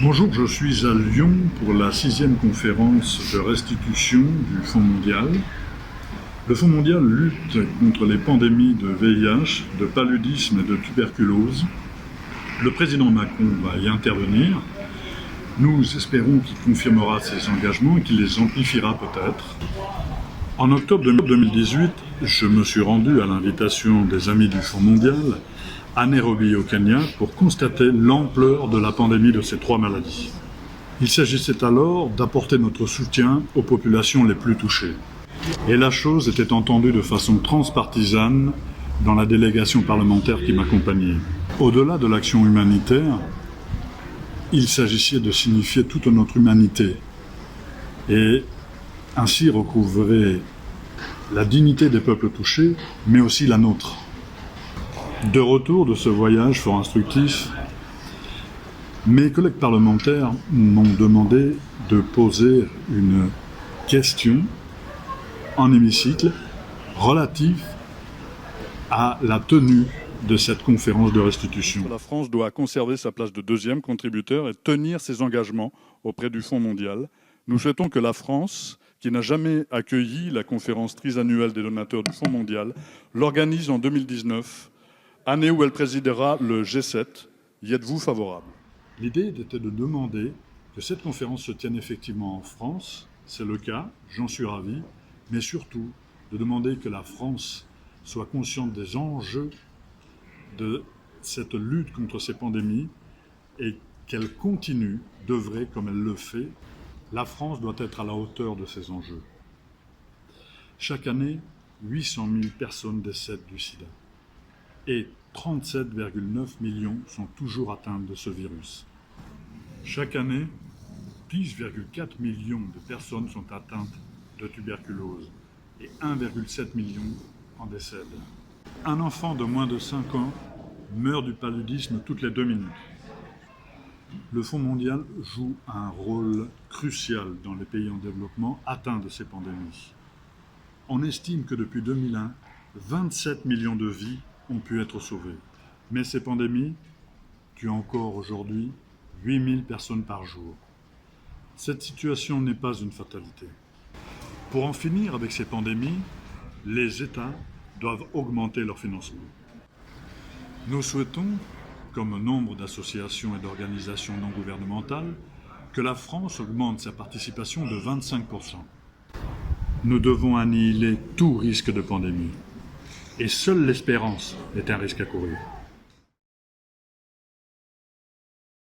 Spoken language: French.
Bonjour, je suis à Lyon pour la 6e conférence de restitution du Fonds mondial. Le Fonds mondial lutte contre les pandémies de VIH, de paludisme et de tuberculose. Le président Macron va y intervenir. Nous espérons qu'il confirmera ses engagements et qu'il les amplifiera peut-être. En octobre 2018, je me suis rendu à l'invitation des Amis du Fonds mondial à Nairobi au Kenya pour constater l'ampleur de la pandémie de ces 3 maladies. Il s'agissait alors d'apporter notre soutien aux populations les plus touchées. Et la chose était entendue de façon transpartisane dans la délégation parlementaire qui m'accompagnait. Au-delà de l'action humanitaire, il s'agissait de signifier toute notre humanité et ainsi recouvrer la dignité des peuples touchés, mais aussi la nôtre. De retour de ce voyage fort instructif, mes collègues parlementaires m'ont demandé de poser une question en hémicycle relative à la tenue de cette conférence de restitution. La France doit conserver sa place de deuxième contributeur et tenir ses engagements auprès du Fonds mondial. Nous souhaitons que la France, qui n'a jamais accueilli la conférence trisannuelle des donateurs du Fonds mondial, l'organise en 2019, année où elle présidera le G7. Y êtes-vous favorable? L'idée était de demander que cette conférence se tienne effectivement en France. C'est le cas, j'en suis ravi, mais surtout de demander que la France soit consciente des enjeux de cette lutte contre ces pandémies et qu'elle continue d'œuvrer comme elle le fait. La France doit être à la hauteur de ces enjeux. Chaque année, 800 000 personnes décèdent du sida et 37,9 millions sont toujours atteintes de ce virus. Chaque année, 10,4 millions de personnes sont atteintes de tuberculose et 1,7 million en décèdent. Un enfant de moins de 5 ans meurt du paludisme toutes les 2 minutes. Le Fonds mondial joue un rôle crucial dans les pays en développement atteints de ces pandémies. On estime que depuis 2001, 27 millions de vies ont pu être sauvées. Mais ces pandémies tuent encore aujourd'hui 8000 personnes par jour. Cette situation n'est pas une fatalité. Pour en finir avec ces pandémies, les États doivent augmenter leur financement. Nous souhaitons, comme nombre d'associations et d'organisations non gouvernementales, que la France augmente sa participation de 25%. Nous devons annihiler tout risque de pandémie. Et seule l'espérance est un risque à courir.